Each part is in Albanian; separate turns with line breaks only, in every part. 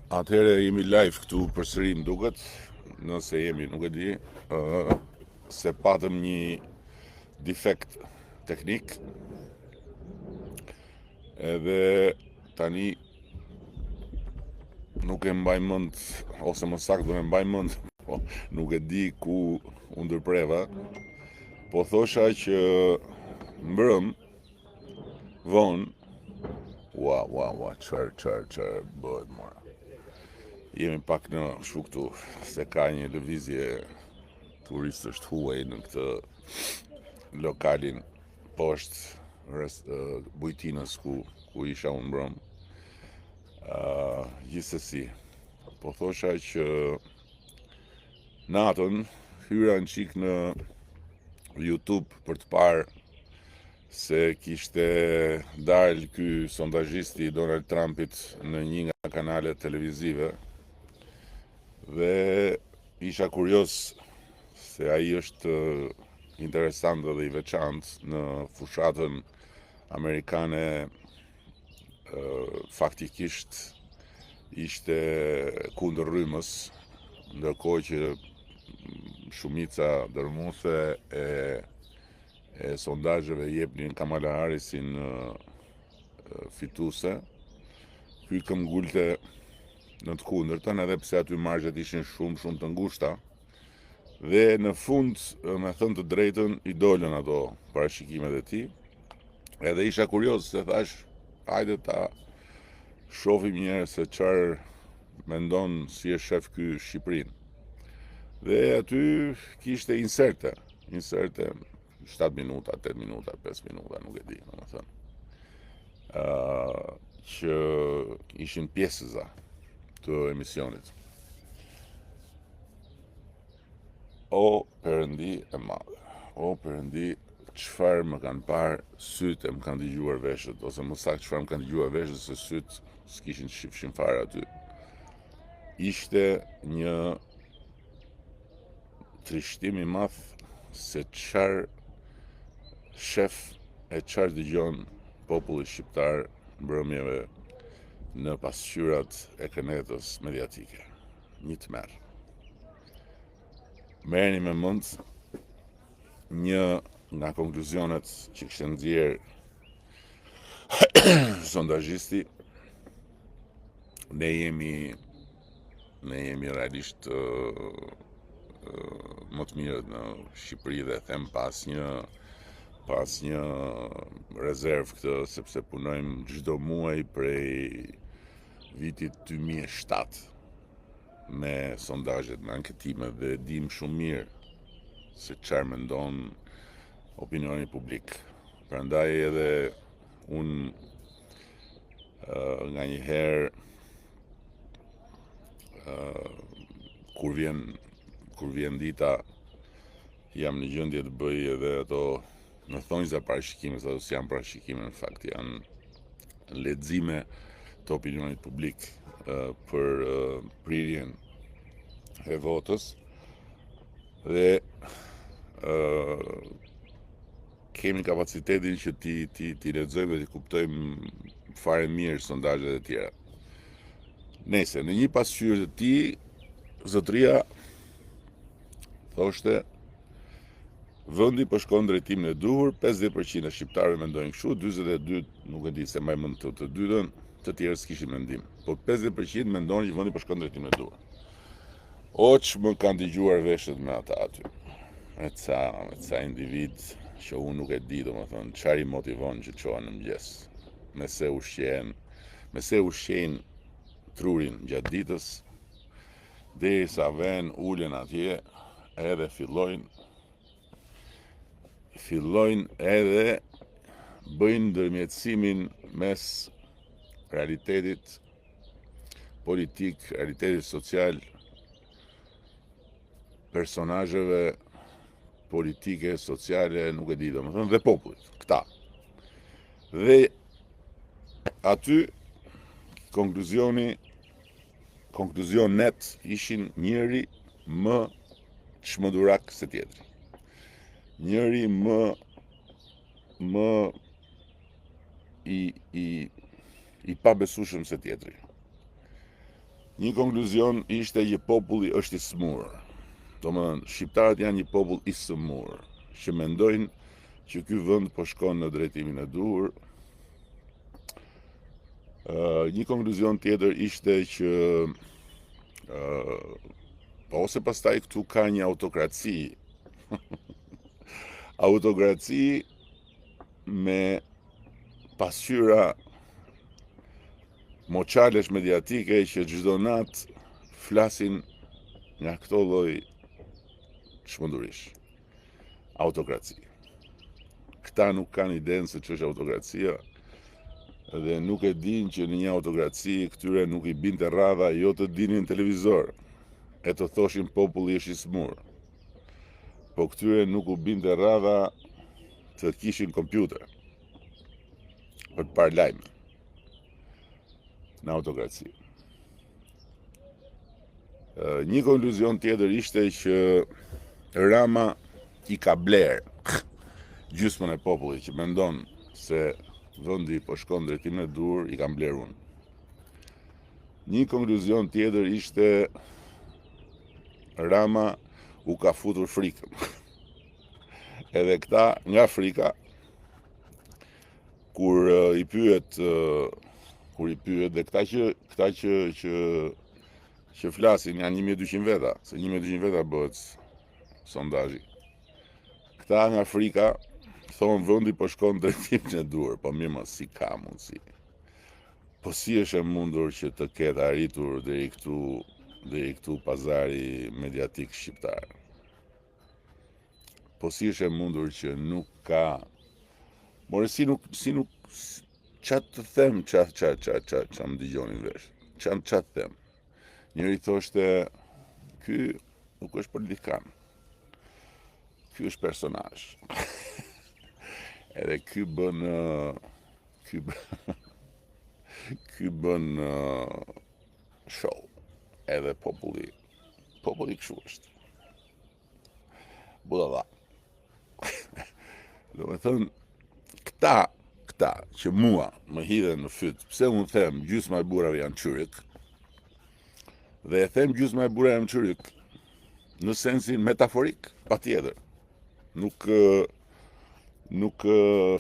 Atëherë jemi live këtu përsëri më duket, nëse jemi nuk e di, se patëm një defekt teknik, edhe tani nuk e mbaj mend, ose më saktë do e mbaj mend, po nuk e di ku u ndërpreva, po thosha që mbrëm vonë, ua, çfarë bëhet mora. Jemi pak në kështu këtu, se ka një lëvizje turistësh të huaj në këtë lokalin poshtë bujtinës ku isha unë mbrëm. Gjithsesi, po thosha që natën hyra në qik në YouTube për të parë se kishte dalë ky sondazhisti Donald Trumpit në një nga kanalet televizive dhe isha kurios se ai është interesant dhe i veçantë në fushatën amerikane. Faktikisht ishte kundër rrymës, ndërkohë që shumica dërmuese e sondazheve jepnin Kamala Harrisin fituese. Ky këmbgulte në të kundërtën, edhe pse aty margjet ishin shumë të ngushta, dhe në fund, me thënë të drejtën, i dolën ato parashikimet e tij. Edhe isha kurios se thash, hajde ta shohim një herë se çfarë mendon si e shef ky Shqipërinë. Dhe aty kishte inserte 7 minuta, 8 minuta, 5 minuta, nuk e di, domethënë. Që ishin pjesëza të emisionit. O Perëndi e madhe, o Perëndi, çfarë më kanë parë sytë e më kanë dëgjuar veshët, ose më saktë çfarë më kanë dëgjuar veshët, se sytë s'kishin shifshin fare aty. Ishte një trishtim i madh se çfarë shef e çfarë dëgjon populli shqiptar mbrëmjeve në pasqyrat e kënetës mediatike. Një tmerr. Merrni me mend një nga konkluzionet që kishte nxjerr sondazhisti. Ne jemi realisht më të mirët në Shqipëri dhe them pas një rezervë këtë, sepse punojmë çdo muaj prej vitit 2007 me sondazhet, me anketimet, dhe dim shumë mirë se çfarë mendon opinioni publik. Prandaj edhe unë nga një herë kur vjen dita jam në gjendje të bëj edhe ato në thonjza parashikime, ato s'janë parashikime, në fakt janë lexime të opinionit publik për prirjen e votës, dhe kemi kapacitetin që ti lexojmë dhe ti kuptojmë fare mirë sondazhet e tjera. Nëse në një pasqyrë të tij, zotëria thoshte vendi po shkon drejtimin e duhur, 50% e shqiptarëve mendojnë kështu, 42 nuk e di se mbaj mend të dytën, të tjerë s'kishin mendim. Po 50% mendonin që vendi po shkon drejtimin e duhur. Oç më kanë dëgjuar veshët me ata aty. Me ca individ që unë nuk e di, domethënë, çfarë i motivon që çohen në mëngjes. Me se ushqejnë trurin gjatë ditës, derisa vën ulen atje, edhe fillojnë edhe bëjnë ndërmjetësimin mes realitetit politik, realitetit social, personazheve politike, sociale, nuk e di, domethënë, dhe popullit, këta. Dhe aty konkluzion ishin njëri më çmendurak se tjetri. Njëri më i pabesueshëm se tjetri. Një konkluzion ishte që populli është i smur. Domethënë, shqiptarët janë një popull i smur, që mendojnë që ky vend po shkon në drejtimin e duhur. Një konkluzion tjetër ishte që ose pastaj këtu ka një autokraci. Autokraci me pasqyra moçalesh mediatike që çdo natë flasin nga këto lloj çmendurish. Autokraci. Këta nuk kanë idenë se ç'është autokracia dhe nuk e dinë që në një autokraci këtyre nuk i binte radha jo të dinin televizor e të thoshin populli është i smur. Po këtyre nuk u binte radha të kishin kompjuter për të parë lajme në autokraci. Një konkluzion tjetër ishte që Rama i ka bler gjysmën e popullit që mendon se vendi po shkon drejtimin e duhur, i ka bler unë. Një konkluzion tjetër ishte Rama u ka futur frikën. Edhe këta nga frika kur i pyet dhe këta që flasin janë 1200 veta, se 1200 veta bëhet sondazhi. Këta nga frika thonë vendi po shkon drejtimin e duhur, po mirë mos si ka mundsi. Po si është e mundur që të ketë arritur deri këtu pazari mediatik shqiptar? Po si është e mundur që nuk ka... More si nuk çfarë të them, çfarë më dëgjonin vesh. Çfarë të them. Njëri thoshte, ky nuk është politikan. Ky është personazh. Edhe ky bën show. Edhe populli kështu është. Budalla. Do me thënë, këta që mua më hidhen në fyt, pse unë them gjysma e burrave janë çyryk, dhe e them gjysma e burrave janë çyryk në sensin metaforik, patjetër. Nuk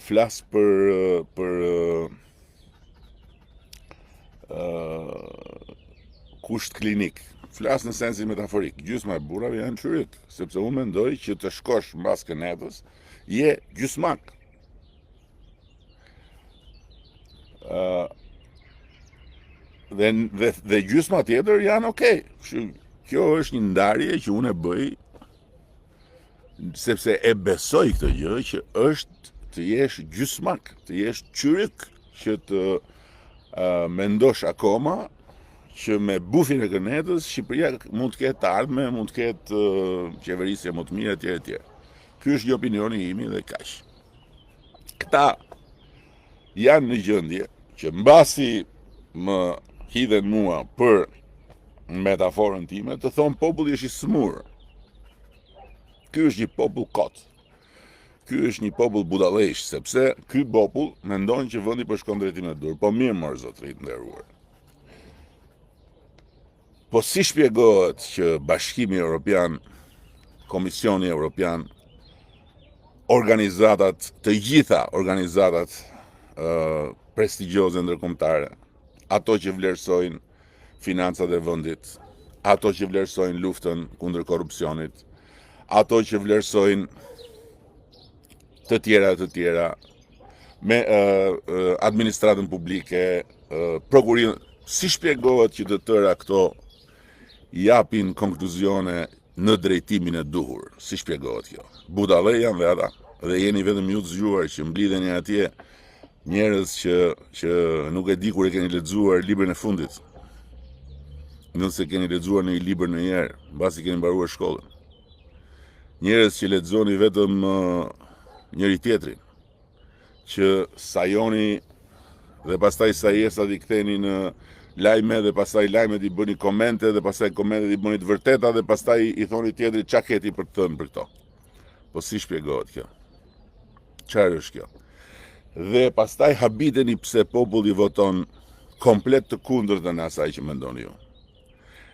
flas për kusht klinik. Flas në sensin metaforik. Gjysma e burrave janë çyryk, sepse unë mendoj që të shkosh mbas kënetës, je gjysmak. Dhe gjysma tjetër janë okay. Kjo është një ndarje që unë e bëj sepse e besoj këtë gjë që është të jesh gjysmak, të jesh çyryk, që të mendosh akoma që me bufin e kënetës Shqipëria mund të ketë ardhme, mund të ketë qeverisje më të mirë etj. Ky është një opinioni im dhe kaq. Këta janë në gjendje që mbasi më hidhen mua për metaforën time të thonë populli është i smur. Ky është një popull kot. Ky është një popull budallësh, sepse ky popull mendon që vendi po shkon drejtimin e dur. Po mirë mor zotërit nderuar. Po si shpjegohet që Bashkimi Evropian, Komisioni Evropian, të gjitha organizatat prestigjioze ndërkombëtare, ato që vlerësojnë financat e vendit, ato që vlerësojnë luftën kundër korrupsionit, ato që vlerësojnë të tjera, me administratën publike, prokurinë, si shpjegohet që të tëra këto japin konkluzione në drejtimin e duhur? Si shpjegohet kjo? Budallë janë dhe ata, dhe jeni vetëm ju të zgjuar që mblidheni atje njerëz që nuk e di kur e keni lexuar librin e fundit. Nëse keni lexuar në një libër ndonjëherë, mbasi keni mbaruar shkollën. Njerëz që lexoni vetëm njëri tjetrin, që sajoni dhe pastaj sajesat i ktheni në lajme dhe pastaj lajmet i bëni komente dhe pastaj komentet i bëni të vërteta dhe pastaj i thoni tjetrit çka keti për të thënë për këto. Po si shpjegohet kjo? Çfarë është kjo? Dhe pastaj habiteni pse populli voton komplet të kundërtën e asaj që mendoni ju.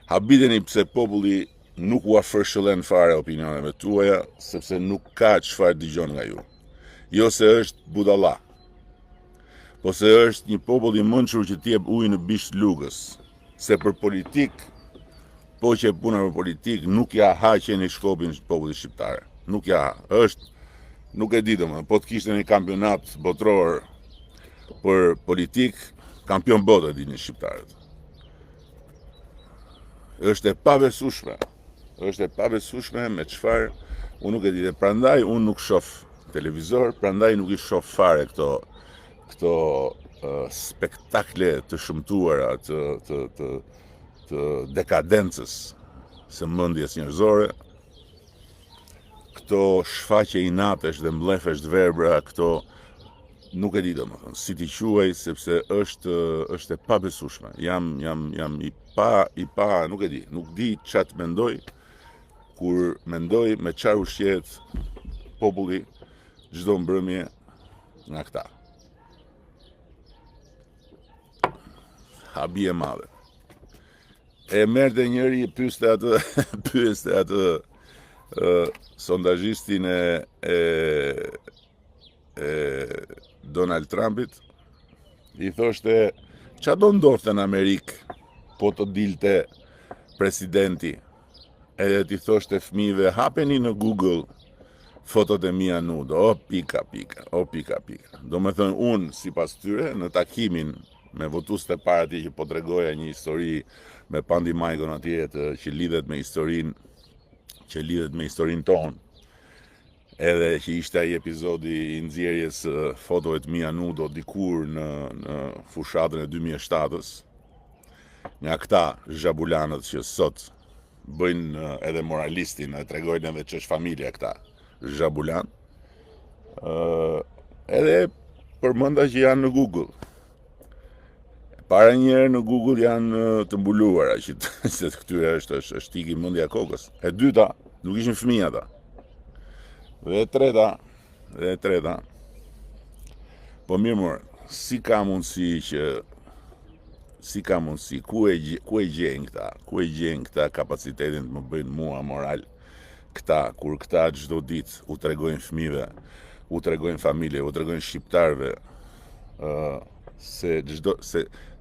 Habiteni pse populli nuk ua fërshëllen fare opinioneve tuaja, sepse nuk ka çfarë dëgjon nga ju. Jo se është budalla, po se është një popull i mençur që t'jep ujë në bisht lugës. Se për politik, po që e puna për politik, nuk ja ha qeni shkopin popullit shqiptar. Nuk ja ha. Është, nuk e di domethënë, po të kishte një kampionat botror për politik, kampion botë dini shqiptarët. Është e pabesueshme. Është e pabesueshme me çfarë unë nuk e di. Prandaj unë nuk shoh televizor, prandaj nuk i shoh fare këto spektakle të shëmtuara të dekadencës së mendjes njerëzore. Këto shfaqje inatesh dhe mbllefesh të verbra, këto nuk e di domethënë si t'i quaj, sepse është e pabesueshme. Jam i pa, nuk e di, nuk di çat mendoj kur mendoj me çfarë ushqehet populli çdo mbrëmje nga këta. Habi e madhe. E merrte njëri pyeste atë sondazhistin e Donald Trumpit, i thoshte ç'a do ndodhte në Amerikë po të dilte presidenti, edhe ti thoshte fëmijëve hapeni në Google fotot e mia nudo, o pika. Domethënë unë sipas tyre në takimin me votuesit e parë atje që po tregoja një histori me Pandi Majkon atje që lidhet me historinë tonë. Edhe që ishte ai epizodi i nxjerrjes fotove të mia nudo dikur në fushatën e 2007-s. Nga këta zhabulanët që sot bëjnë edhe moralistin, e tregojnë edhe që është familja këta zhabulan. Edhe përmenda që janë në Google. Para njerë në Google janë të mbuluara, që këtyre është tiki mendja kokës. E dyta, nuk ishin fëmijë ata. Dhe e treta, po mirë morë, si ka mundësi, ku e gjejnë këta kapacitetin të më bëjnë mua moral, kur këta çdo ditë u tregojnë fëmijëve, u tregojnë familje, u tregojnë shqiptarëve,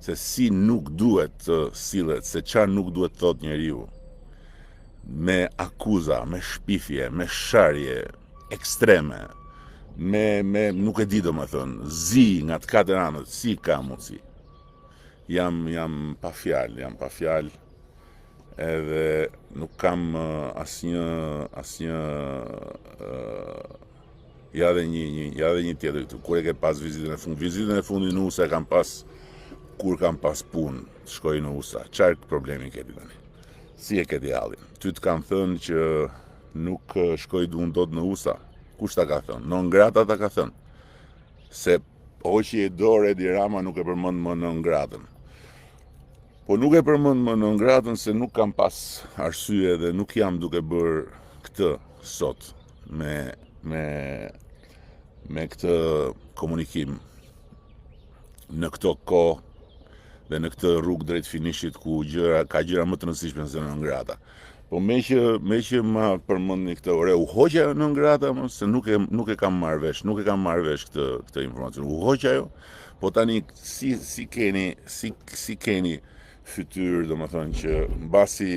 se si nuk duhet të sillet, se çfarë nuk duhet thot njeriu, me akuza, me shpifje, me sharje ekstreme, me nuk e di domethënë, zi nga të katër anët, si ka mundësi. Jam pa fjalë, edhe nuk kam asnjë ja dhe një tjetër këtu, kur e ke pas vizitën e fundit në USA kam pas, kur kam pas punë, shkoj në USA, çfarë problemi keti tani? Si e keti hallin? Ty të kam thënë që nuk shkoj unë dot në USA. Kush ta ka thënë? Non grata ta ka thënë. Se hoqi e dorë Edi Rama nuk e përmend më non gratën. Po nuk e përmend më non gratën se nuk kam pas arsye dhe nuk jam duke bërë këtë sot me këtë komunikim në këto kohë dhe në këtë rrugë drejt finishit ku ka gjëra më të rëndësishme se non grata. Po me që ma përmendni këtë ore, u hoqja non grata, se nuk e kam marrë vesh këtë informacion. U hoqja jo, po tani si keni fytyrë, domethënë që mbasi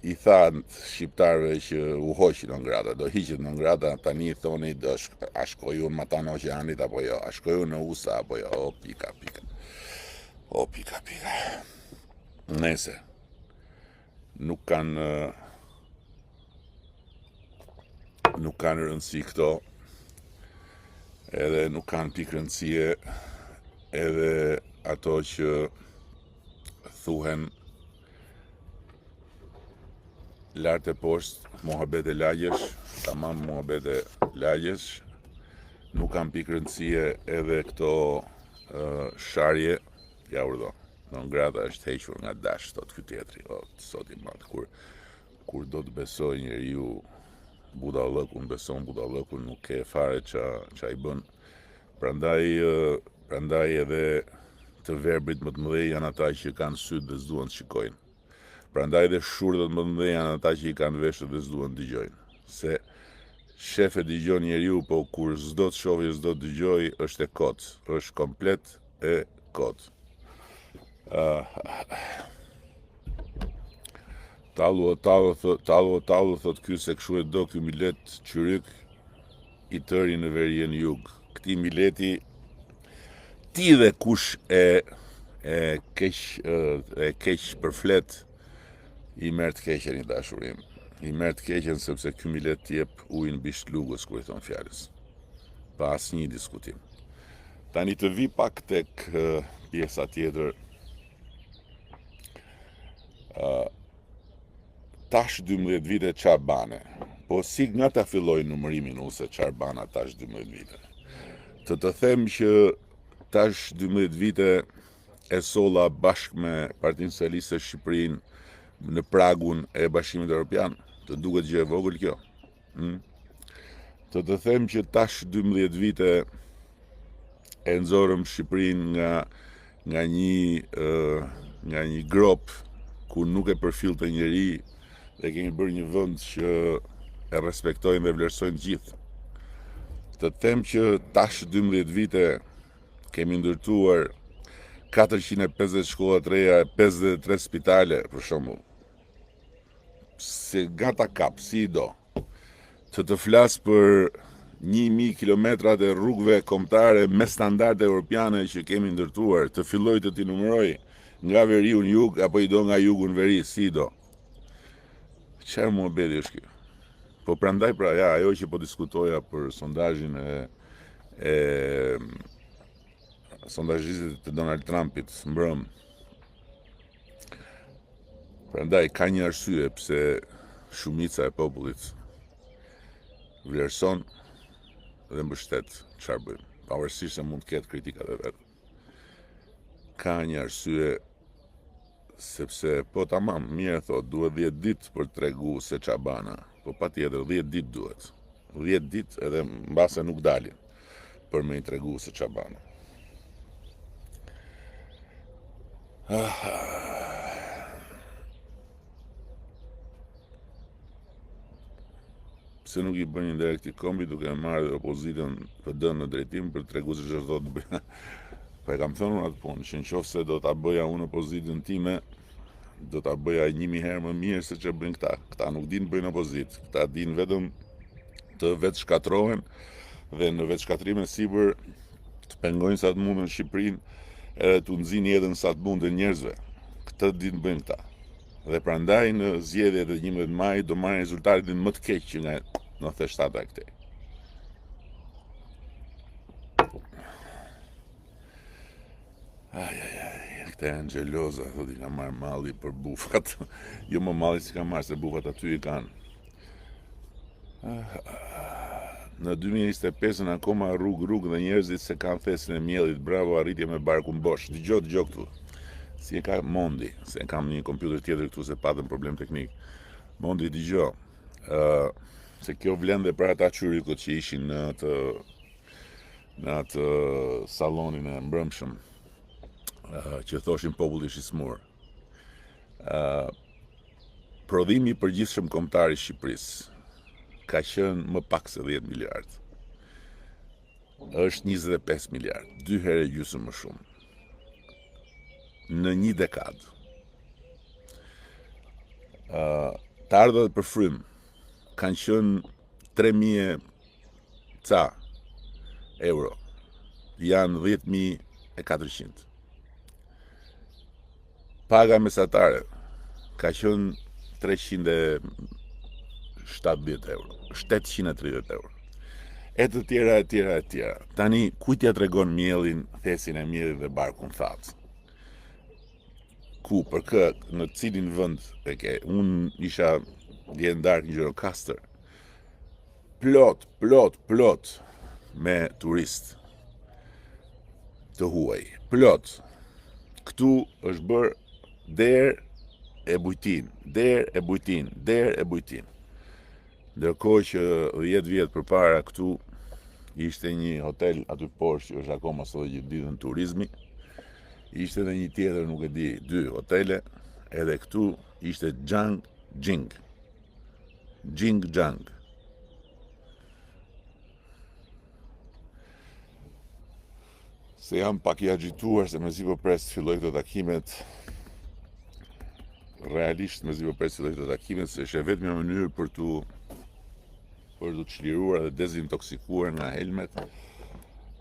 i thanë shqiptarëve që u hoqi non grata, do hiqet non grata, tani i thoni a shkoj unë mata në oqeanit apo jo, a shkoj unë në USA apo jo, o pika. Nese, nuk kanë rëndësi këto, edhe nuk kanë pikë rëndësie, edhe ato që thuhen lart e poshtë, muhabete lagjesh, tamam muhabete lagjesh, nuk kanë pikë rëndësie edhe këto sharje, ja urdo. Non grata është hequr nga dash, thot ky tjetri, sot i madh, kur do të besoj njeriu budallëkun, beson budallëkun, nuk ke fare qa i bën. Prandaj edhe të verbrit më të mëdhej janë ata që kanë sytë dhe s'duan të shikojnë. Prandaj dhe shurdhët më të mëdhej janë ata që i kanë veshët dhe s'duan të dëgjojnë. Se shef e dëgjon njeriu, po kur s'do të shohë, s'do të dëgjoj, është e kot, është komplet e kot. Tallu thot ky se kështu e do ky milet qyryk i tëri në verjen jug. Këti mileti ti dhe kush e keq për flet i merr të keqen i dashurim. I merr të keqen sepse ky milet të jep ujin mbi shlugës kur i thon fjalës. Pa asnjë diskutim. Tani të vi pak tek pjesa tjetër. Tash 12 vite çfarë bane? Po si nga ta filloj numërimin ose çfarë bana tash 12 vite? Të them që tash 12 vite e solla bashkë me Partinë Socialiste Shqipërinë në pragun e Bashkimit Evropian. Të duket gjë e vogël kjo? Të them që tash 12 vite e nxorëm Shqipërinë nga një grop ku nuk e përfillte njeri dhe kemi bërë një vend që e respektojnë dhe vlerësojnë gjithë. Të them që tash 12 vite kemi ndërtuar 450 shkolla të reja, 53 spitale, për shembull. Se gata kap, si do. Të flas për 1000 kilometrat e rrugëve kombëtare me standarde europiane që kemi ndërtuar, të filloj të t'i numëroj nga veriu në jug apo i do nga jugu në veri, si do. Çfarë muhabeti është kjo? Po prandaj pra ja, ajo që po diskutoja për sondazhin e sondazhistit të Donald Trumpit mbrëm. Prandaj ka një arsye pse shumica e popullit vlerëson dhe mbështet çfarë bëjmë, pavarësisht se mund të ketë kritikat e vet. Ka një arsye sepse po tamam, mirë thot, duhet 10 ditë për të tregu se ç'a bana, po patjetër 10 ditë duhet. 10 ditë edhe mbase nuk dalin për me i tregu se ç'a bana. Pse nuk i bën një direkti kombi duke marrë opozitën PD në drejtim për të tregu se ç'është do të bëja. Pa e kam thënë unë atë punë, që nëse do ta bëja unë opozitën time, do ta bëja 1000 herë më mirë se ç'e bëjnë këta. Këta nuk dinë bëjnë opozitë, këta dinë vetëm të vetë shkatrohen dhe në vetë shkatrimin sipër të pengojnë sa të mundën Shqipërinë edhe të nxinë jetën sa të mundën njerëzve. Këtë dinë bëjnë këta. Dhe prandaj në zgjedhjet e 11 maj do marrin rezultatin më të keq që nga 97 këtej. Këte Angeloza, thot i ka marrë malli për bufat. Jo më malli si ka marrë, se bufat aty i kanë. Në 2025 akoma rrugë dhe njerëzit se kanë thesin e miellit, bravo, arritje me barkun bosh. Dëgjoj këtu. Si e ka Mondi, se kam një kompjuter tjetër këtu se patëm problem teknik. Mondi, dëgjoj. Se kjo vlen dhe për ata qyrikut që ishin në atë salonin e mbrëmshëm. Që thoshin populli ishi smur. Prodhimi i përgjithshëm kombëtar i Shqipërisë ka qenë më pak se 10 miliard. Është 25 miliard, 2 herë gjysmë më shumë. Në një dekadë. Të ardhurat për frym kanë qenë 3000 ca euro. Janë 10.400. Paga mesatare ka qenë 370 euro, 730 euro. E të tjera. Tani, kujtja tregon mielin, thesin e miellit dhe barkun thatë? Ku, për kë, në cilin vend e ke? Unë isha djendark në Gjirokastër. Plot me turist të huaj. Plot. Këtu është bërë der e bujtin. Ndërkohë që 10 vjet përpara këtu ishte një hotel aty poshtë që është akoma sot ditën turizmi, Ishte edhe një tjetër, nuk e di, 2 hotele, edhe këtu ishte Jang Jing. Jing Jang. Se jam pak i agjituar se mezi po pres të filloj këto takimet. Realisht mezi po pres të filloj këto takimet se është vetëm një mënyrë për të çliruar dhe dezintoksikuar nga helmet.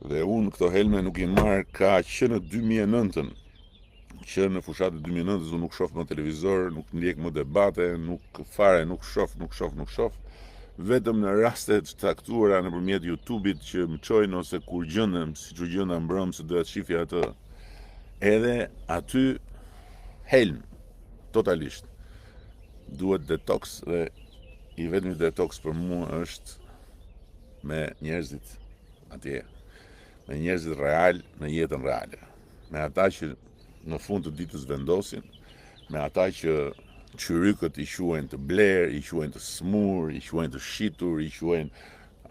Dhe unë këto helme nuk i marr ka që në 2009-ën, që në fushatën e 2009-ës unë nuk shoh më televizor, nuk ndjek më debate, nuk fare, nuk shoh. Vetëm në raste të caktuara nëpërmjet YouTube-it që më çojnë ose kur gjendem, siç u gjenda mbrëm se doja të shifja atë. Edhe aty helm totalisht. Duhet detox dhe i vetmi detox për mua është me njerëzit atje. Me njerëzit real, në jetën reale. Me ata që në fund të ditës vendosin, me ata që qyrykët i quajnë të bler, i quajnë të smur, i quajnë të shitur, i quajnë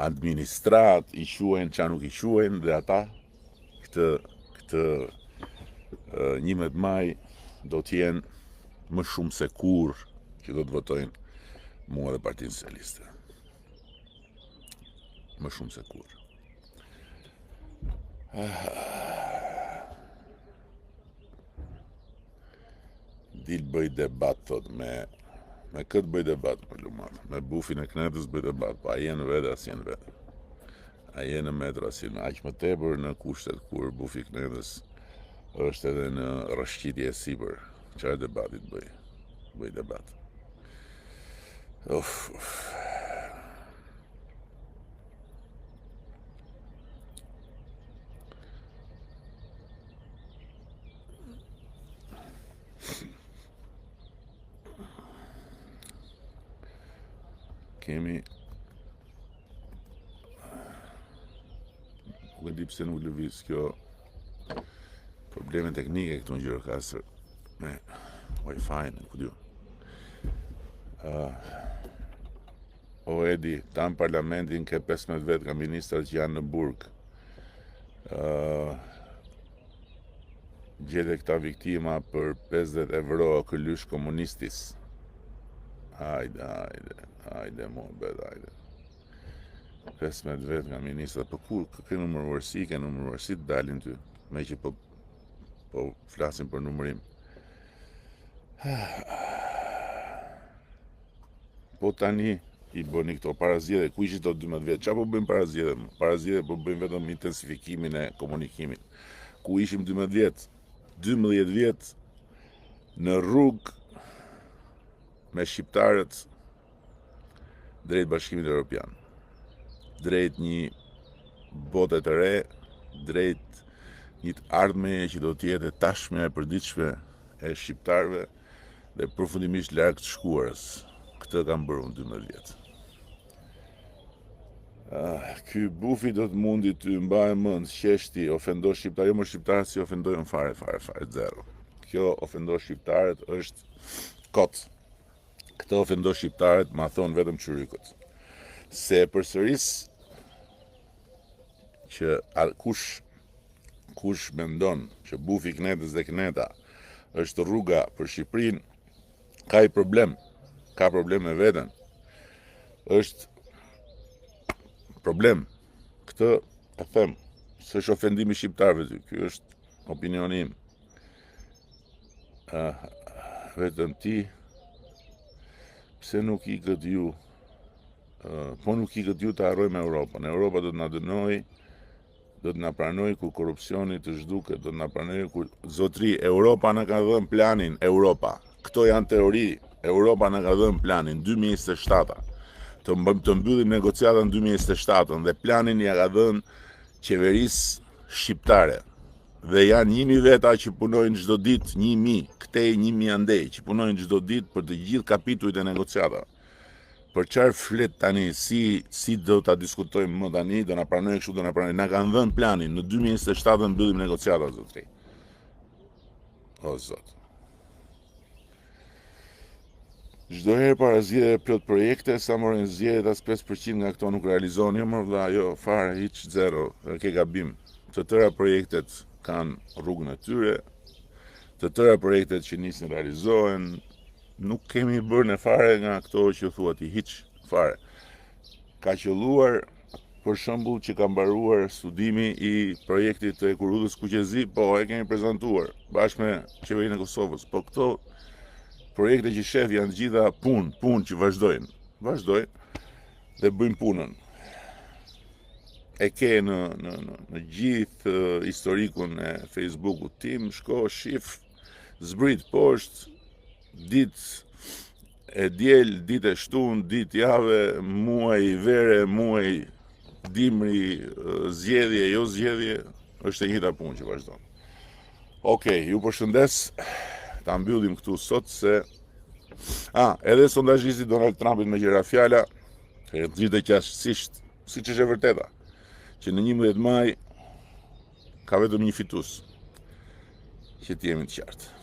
administrat, i quajnë qa nuk i quajnë, dhe ata këtë 11 maj do t'jenë më shumë se kur që do të votojnë mua dhe Partinë Socialiste. Më shumë se kur. Dil bëj debat, thot, me këtë bëj debat për lumat. Me bufin e knetës bëj debat, pa a jenë vete, as jenë vete. A jenë në metro, as jenë. Aq më tepër në kushtet kur bufi knetës është edhe në rrëshqitje e sipër. Çfarë debatit bëj? Bëj debat. Uf. Kemi nuk e di pse nuk lëviz kjo probleme teknike këtu në Gjirokastër me Wi-Fi-n, ku diu. O Edi, tam parlamentin ke 15 vet ka ministrat që janë në burg. Gjete këta viktima për 50 euro këlysh komunistis. Hajde, muhabet, hajde. 15 vet nga ministra, për kur, ke numërvërsi të dalin ty, me që po flasin për numërim. Po tani i bëni këto parazjedhe, ku ishi to 12 vjet? Qa po bëjmë parazjedhe? Parazjedhe po bëjmë vetëm intensifikimin e komunikimit. Ku ishim 12 vjet? 12 vjet në rrugë me shqiptarët drejt Bashkimit Evropian, drejt një bote të re, drejt një të ardhmeje që do t'jetë tashme e përditshme e shqiptarëve dhe përfundimisht larg të shkuarës. Këtë kam bërë unë 12 vjet. Ky bufi do të mundi të mbajë mend, qeshti, ofendo shqiptarët, jo më shqiptarët si ofendojnë fare, zero. Kjo ofendo shqiptarët është kot. Këtë ofendo shqiptarët ma thonë vetëm qyrykët. Se përsëris që kush mendon që bufi knetës dhe kneta është rruga për Shqipërinë, ka problem me veten. Është problem. Këtë e them, s'është ofendimi shqiptarëve ty, ky është opinioni im. Vetëm ti pse nuk i këtë ju, po nuk i këtë ju të harrojmë Europën. Europa do të na dënoj, do të na pranoj kur korrupsioni të zhduket, do të na pranoj kur zotri, Europa na ka dhënë planin, Europa. Këto janë teori. Europa na ka dhënë planin 2027. Të mbyllim negociatën 2027 dhe planin ja ka dhënë qeverisë shqiptare. Dhe janë 1000 veta që punojnë çdo ditë, 1000, këtej 1000 andej, që punojnë çdo ditë për të gjithë kapitujt e negociatave. Për çfarë flet tani, si do ta diskutojmë më tani, do na pranojnë kështu, do na pranojnë. Na kanë dhënë planin, në 2027 mbyllim negociatat, zotri. O zot. Çdo herë para zgjedhjeve plot projekte, sa morën zgjedhjet as 5% nga këto nuk realizohen. Jo më vëlla, jo, fare, hiç zero, ke gabim. Të tëra projektet kanë rrugën e tyre, të tëra projektet që nisin realizohen, nuk kemi bërë në fare nga këto që thua ti, hiç fare. Ka qelluar për shembull që ka mbaruar studimi i projektit të Ekurudhës Kuqezi, po e kemi prezantuar bashkë me qeverinë e Kosovës. Po këto projekte që shef janë gjitha punë që vazhdojnë dhe bëjnë punën. E ke në gjithë historikun e Facebookut tim, shko, shif, zbrit poshtë, ditë e diel, ditë e shtunë, ditë jave, muaj vere, muaj dimri, zgjedhje, jo zgjedhje, është e njëjta punë që vazhdon. Okej, ju përshëndes, ta mbyllim këtu sot se edhe sondazhisti Donald Trumpin me gjëra fjala, e nxirte qashtësisht, siç është e vërteta, që në 11 maj ka vetëm një fitues. Që të jemi të qartë.